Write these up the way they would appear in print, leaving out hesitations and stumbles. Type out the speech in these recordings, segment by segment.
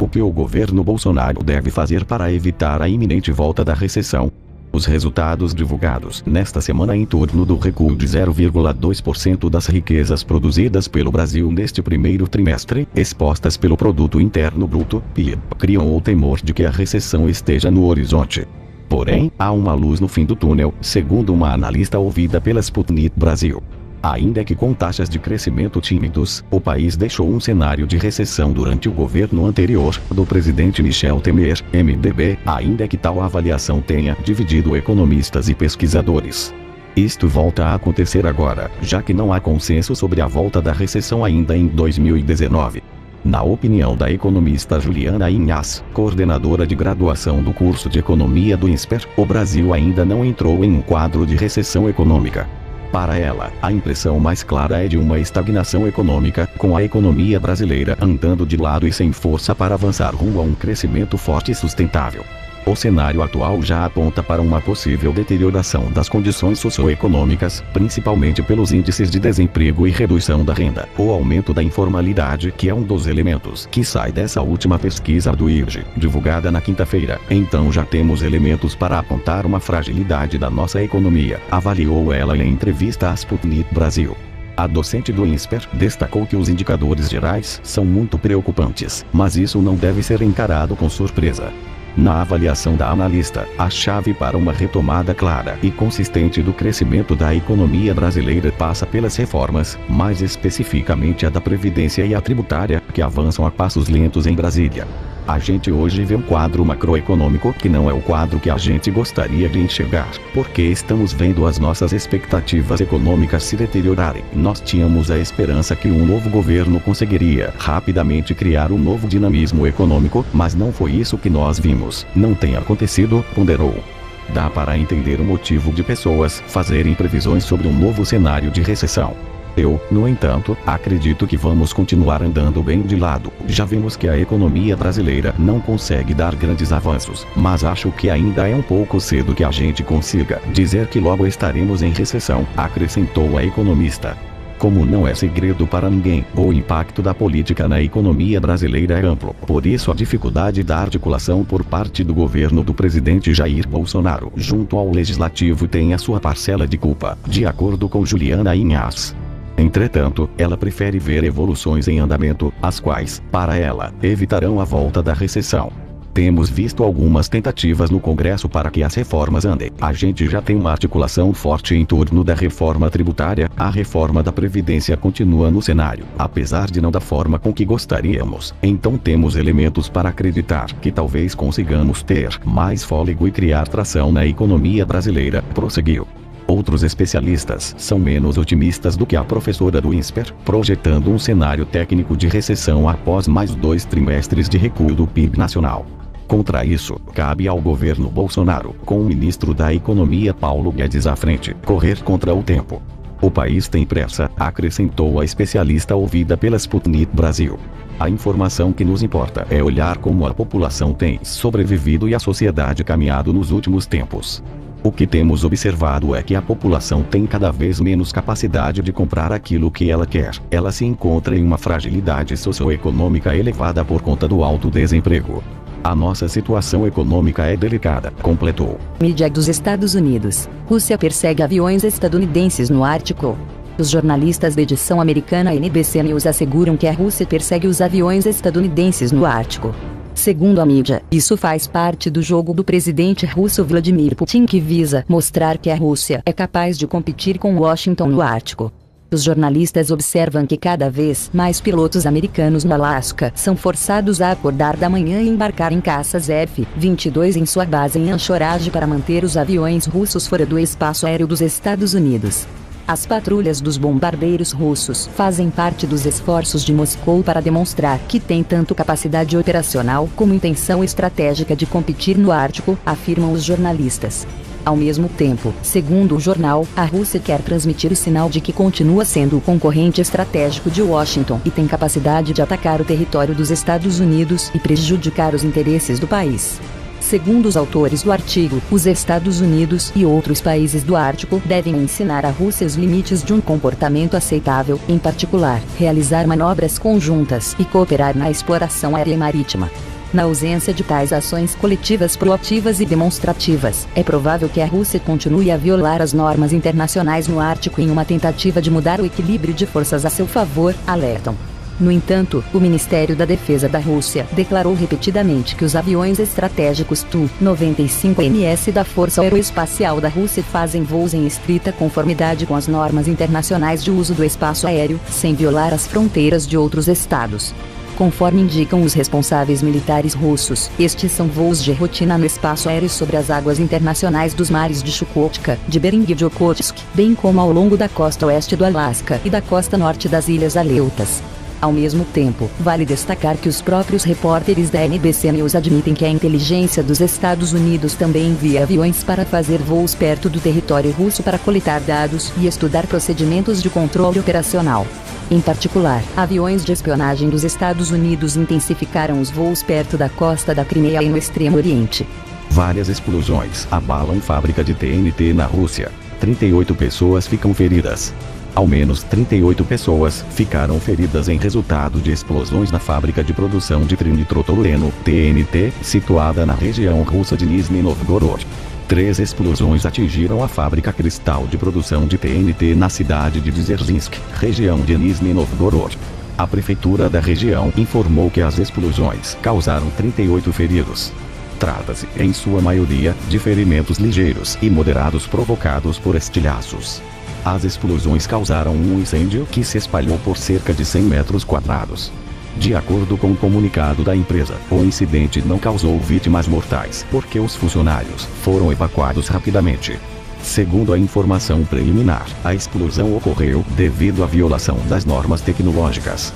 O que o governo Bolsonaro deve fazer para evitar a iminente volta da recessão? Os resultados divulgados nesta semana em torno do recuo de 0,2% das riquezas produzidas pelo Brasil neste primeiro trimestre, expostas pelo Produto Interno Bruto, PIB, criam o temor de que a recessão esteja no horizonte. Porém, há uma luz no fim do túnel, segundo uma analista ouvida pela Sputnik Brasil. Ainda que com taxas de crescimento tímidos, o país deixou um cenário de recessão durante o governo anterior, do presidente Michel Temer, MDB, ainda que tal avaliação tenha dividido economistas e pesquisadores. Isto volta a acontecer agora, já que não há consenso sobre a volta da recessão ainda em 2019. Na opinião da economista Juliana Inhas, coordenadora de graduação do curso de Economia do INSPER, o Brasil ainda não entrou em um quadro de recessão econômica. Para ela, a impressão mais clara é de uma estagnação econômica, com a economia brasileira andando de lado e sem força para avançar rumo a um crescimento forte e sustentável. O cenário atual já aponta para uma possível deterioração das condições socioeconômicas, principalmente pelos índices de desemprego e redução da renda, o aumento da informalidade, que é um dos elementos que sai dessa última pesquisa do IBGE, divulgada na quinta-feira. Então já temos elementos para apontar uma fragilidade da nossa economia, avaliou ela em entrevista à Sputnik Brasil. A docente do INSPER destacou que os indicadores gerais são muito preocupantes, mas isso não deve ser encarado com surpresa. Na avaliação da analista, a chave para uma retomada clara e consistente do crescimento da economia brasileira passa pelas reformas, mais especificamente a da Previdência e a tributária, que avançam a passos lentos em Brasília. A gente hoje vê um quadro macroeconômico que não é o quadro que a gente gostaria de enxergar, porque estamos vendo as nossas expectativas econômicas se deteriorarem. Nós tínhamos a esperança que um novo governo conseguiria rapidamente criar um novo dinamismo econômico, mas não foi isso que nós vimos. Não tem acontecido, ponderou. Dá para entender o motivo de pessoas fazerem previsões sobre um novo cenário de recessão. Eu, no entanto, acredito que vamos continuar andando bem de lado. Já vimos que a economia brasileira não consegue dar grandes avanços, mas acho que ainda é um pouco cedo que a gente consiga dizer que logo estaremos em recessão, acrescentou a economista. Como não é segredo para ninguém, o impacto da política na economia brasileira é amplo. Por isso a dificuldade da articulação por parte do governo do presidente Jair Bolsonaro junto ao legislativo tem a sua parcela de culpa, de acordo com Juliana Inhas. Entretanto, ela prefere ver evoluções em andamento, as quais, para ela, evitarão a volta da recessão. Temos visto algumas tentativas no Congresso para que as reformas andem. A gente já tem uma articulação forte em torno da reforma tributária, a reforma da Previdência continua no cenário, apesar de não da forma com que gostaríamos. Então temos elementos para acreditar que talvez consigamos ter mais fôlego e criar tração na economia brasileira, prosseguiu. Outros especialistas são menos otimistas do que a professora do INSPER, projetando um cenário técnico de recessão após mais 2 trimestres de recuo do PIB nacional. Contra isso, cabe ao governo Bolsonaro, com o ministro da Economia Paulo Guedes à frente, correr contra o tempo. O país tem pressa, acrescentou a especialista ouvida pela Sputnik Brasil. A informação que nos importa é olhar como a população tem sobrevivido e a sociedade caminhado nos últimos tempos. O que temos observado é que a população tem cada vez menos capacidade de comprar aquilo que ela quer. Ela se encontra em uma fragilidade socioeconômica elevada por conta do alto desemprego. A nossa situação econômica é delicada, completou. Mídia dos Estados Unidos. Rússia persegue aviões estadunidenses no Ártico. Os jornalistas da edição americana NBC News asseguram que a Rússia persegue os aviões estadunidenses no Ártico. Segundo a mídia, isso faz parte do jogo do presidente russo Vladimir Putin, que visa mostrar que a Rússia é capaz de competir com Washington no Ártico. Os jornalistas observam que cada vez mais pilotos americanos no Alasca são forçados a acordar da manhã e embarcar em caças F-22 em sua base em Anchorage para manter os aviões russos fora do espaço aéreo dos Estados Unidos. As patrulhas dos bombardeiros russos fazem parte dos esforços de Moscou para demonstrar que tem tanto capacidade operacional como intenção estratégica de competir no Ártico, afirmam os jornalistas. Ao mesmo tempo, segundo o jornal, a Rússia quer transmitir o sinal de que continua sendo o concorrente estratégico de Washington e tem capacidade de atacar o território dos Estados Unidos e prejudicar os interesses do país. Segundo os autores do artigo, os Estados Unidos e outros países do Ártico devem ensinar à Rússia os limites de um comportamento aceitável, em particular, realizar manobras conjuntas e cooperar na exploração aérea e marítima. Na ausência de tais ações coletivas proativas e demonstrativas, é provável que a Rússia continue a violar as normas internacionais no Ártico em uma tentativa de mudar o equilíbrio de forças a seu favor, alertam. No entanto, o Ministério da Defesa da Rússia declarou repetidamente que os aviões estratégicos Tu-95MS da Força Aeroespacial da Rússia fazem voos em estrita conformidade com as normas internacionais de uso do espaço aéreo, sem violar as fronteiras de outros estados. Conforme indicam os responsáveis militares russos, estes são voos de rotina no espaço aéreo sobre as águas internacionais dos mares de Chukotka, de Bering e de Okhotsk, bem como ao longo da costa oeste do Alasca e da costa norte das Ilhas Aleutas. Ao mesmo tempo, vale destacar que os próprios repórteres da NBC News admitem que a inteligência dos Estados Unidos também envia aviões para fazer voos perto do território russo para coletar dados e estudar procedimentos de controle operacional. Em particular, aviões de espionagem dos Estados Unidos intensificaram os voos perto da costa da Crimeia e no Extremo Oriente. Várias explosões abalam fábrica de TNT na Rússia. 38 pessoas ficam feridas. Ao menos 38 pessoas ficaram feridas em resultado de explosões na fábrica de produção de trinitrotolueno, TNT, situada na região russa de Nizhny Novgorod. 3 explosões atingiram a fábrica cristal de produção de TNT na cidade de Dzержinsk, região de Nizhny Novgorod. A prefeitura da região informou que as explosões causaram 38 feridos. Trata-se, em sua maioria, de ferimentos ligeiros e moderados provocados por estilhaços. As explosões causaram um incêndio que se espalhou por cerca de 100 metros quadrados. De acordo com o comunicado da empresa, o incidente não causou vítimas mortais, porque os funcionários foram evacuados rapidamente. Segundo a informação preliminar, a explosão ocorreu devido à violação das normas tecnológicas.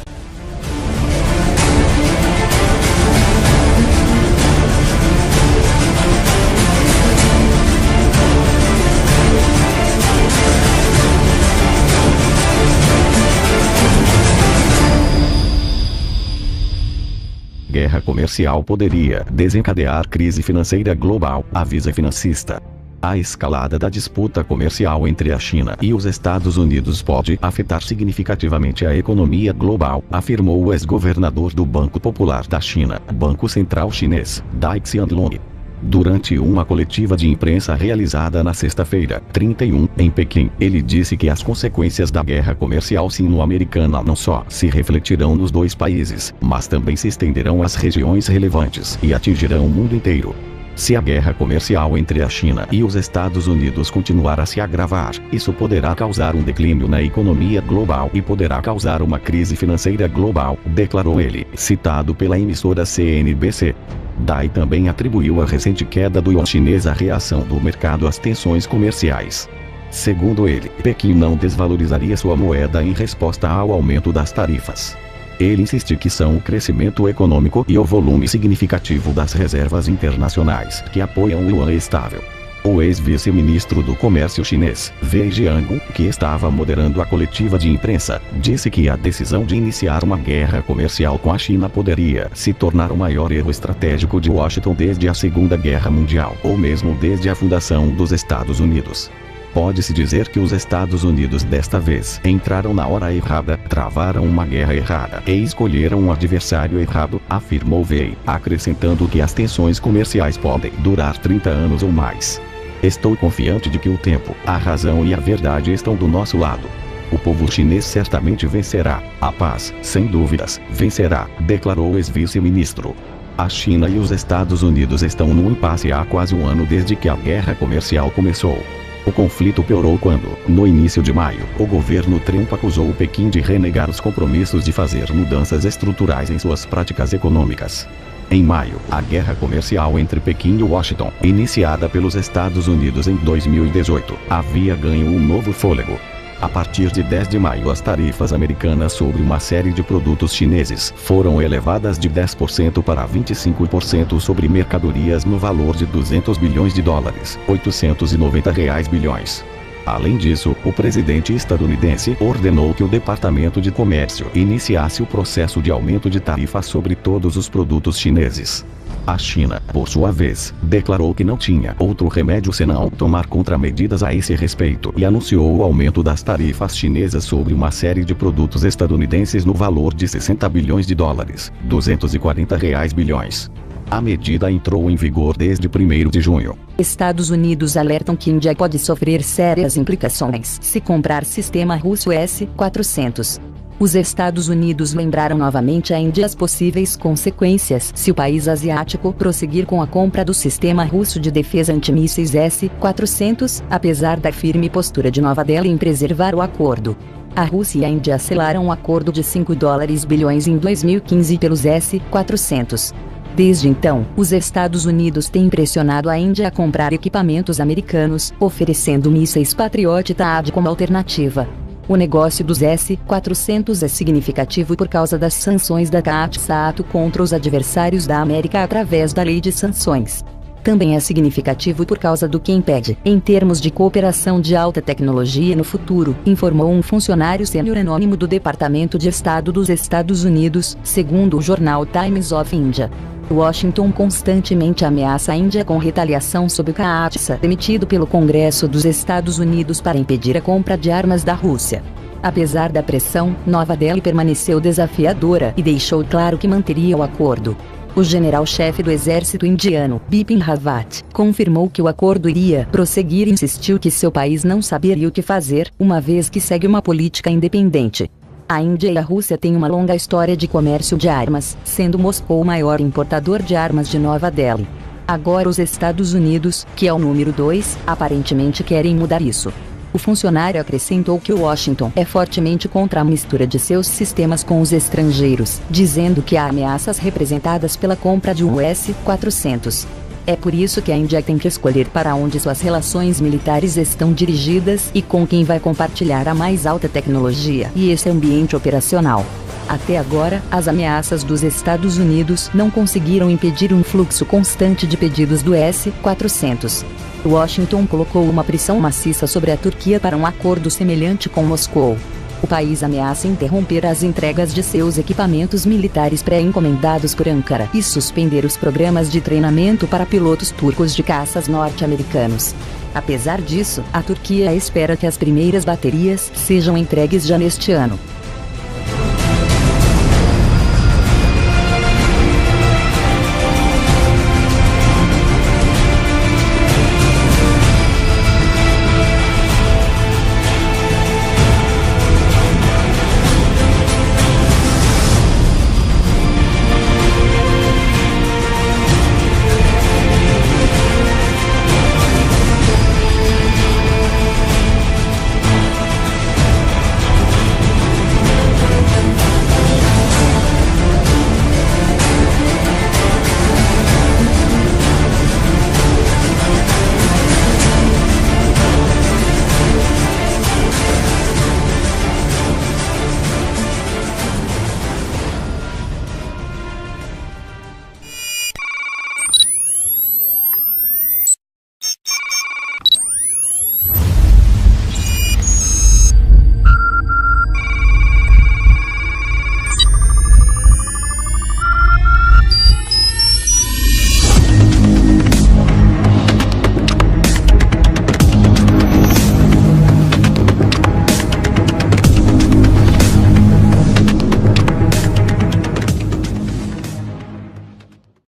Guerra comercial poderia desencadear crise financeira global, avisa financista. A escalada da disputa comercial entre a China e os Estados Unidos pode afetar significativamente a economia global, afirmou o ex-governador do Banco Popular da China, Banco Central Chinês, Dai Xianlong. Durante uma coletiva de imprensa realizada na sexta-feira, 31, em Pequim, ele disse que as consequências da guerra comercial sino-americana não só se refletirão nos dois países, mas também se estenderão às regiões relevantes e atingirão o mundo inteiro. Se a guerra comercial entre a China e os Estados Unidos continuar a se agravar, isso poderá causar um declínio na economia global e poderá causar uma crise financeira global, declarou ele, citado pela emissora CNBC. Dai também atribuiu a recente queda do yuan chinês à reação do mercado às tensões comerciais. Segundo ele, Pequim não desvalorizaria sua moeda em resposta ao aumento das tarifas. Ele insiste que são o crescimento econômico e o volume significativo das reservas internacionais que apoiam o yuan estável. O ex-vice-ministro do Comércio chinês, Wei Jiangu, que estava moderando a coletiva de imprensa, disse que a decisão de iniciar uma guerra comercial com a China poderia se tornar o maior erro estratégico de Washington desde a Segunda Guerra Mundial, ou mesmo desde a fundação dos Estados Unidos. Pode-se dizer que os Estados Unidos desta vez entraram na hora errada, travaram uma guerra errada e escolheram um adversário errado, afirmou Wei, acrescentando que as tensões comerciais podem durar 30 anos ou mais. Estou confiante de que o tempo, a razão e a verdade estão do nosso lado. O povo chinês certamente vencerá. A paz, sem dúvidas, vencerá, declarou o ex-vice-ministro. A China e os Estados Unidos estão num impasse há quase um ano desde que a guerra comercial começou. O conflito piorou quando, no início de maio, o governo Trump acusou o Pequim de renegar os compromissos de fazer mudanças estruturais em suas práticas econômicas. Em maio, a guerra comercial entre Pequim e Washington, iniciada pelos Estados Unidos em 2018, havia ganho um novo fôlego. A partir de 10 de maio, as tarifas americanas sobre uma série de produtos chineses foram elevadas de 10% para 25% sobre mercadorias no valor de 200 bilhões de dólares, 890 bilhões. Além disso, o presidente estadunidense ordenou que o Departamento de Comércio iniciasse o processo de aumento de tarifas sobre todos os produtos chineses. A China, por sua vez, declarou que não tinha outro remédio senão tomar contramedidas a esse respeito e anunciou o aumento das tarifas chinesas sobre uma série de produtos estadunidenses no valor de 60 bilhões de dólares, 240 bilhões. A medida entrou em vigor desde 1º de junho. Estados Unidos alertam que Índia pode sofrer sérias implicações se comprar sistema russo S-400. Os Estados Unidos lembraram novamente a Índia as possíveis consequências se o país asiático prosseguir com a compra do sistema russo de defesa antimísseis S-400, apesar da firme postura de Nova Delhi em preservar o acordo. A Rússia e a Índia selaram um acordo de $5 bilhões em 2015 pelos S-400. Desde então, os Estados Unidos têm pressionado a Índia a comprar equipamentos americanos, oferecendo mísseis Patriot THAAD como alternativa. O negócio dos S-400 é significativo por causa das sanções da THAAD contra os adversários da América através da Lei de Sanções. Também é significativo por causa do que impede, em termos de cooperação de alta tecnologia no futuro, informou um funcionário sênior anônimo do Departamento de Estado dos Estados Unidos, segundo o jornal Times of India. Washington constantemente ameaça a Índia com retaliação sob o THAAD emitido pelo Congresso dos Estados Unidos para impedir a compra de armas da Rússia. Apesar da pressão, Nova Delhi permaneceu desafiadora e deixou claro que manteria o acordo. O general-chefe do exército indiano, Bipin Rawat, confirmou que o acordo iria prosseguir e insistiu que seu país não saberia o que fazer, uma vez que segue uma política independente. A Índia e a Rússia têm uma longa história de comércio de armas, sendo Moscou o maior importador de armas de Nova Delhi. Agora os Estados Unidos, que é o número 2, aparentemente querem mudar isso. O funcionário acrescentou que Washington é fortemente contra a mistura de seus sistemas com os estrangeiros, dizendo que há ameaças representadas pela compra de um S-400. É por isso que a Índia tem que escolher para onde suas relações militares estão dirigidas e com quem vai compartilhar a mais alta tecnologia e esse ambiente operacional. Até agora, as ameaças dos Estados Unidos não conseguiram impedir um fluxo constante de pedidos do S-400. Washington colocou uma pressão maciça sobre a Turquia para um acordo semelhante com Moscou. O país ameaça interromper as entregas de seus equipamentos militares pré-encomendados por Ankara e suspender os programas de treinamento para pilotos turcos de caças norte-americanos. Apesar disso, a Turquia espera que as primeiras baterias sejam entregues já neste ano.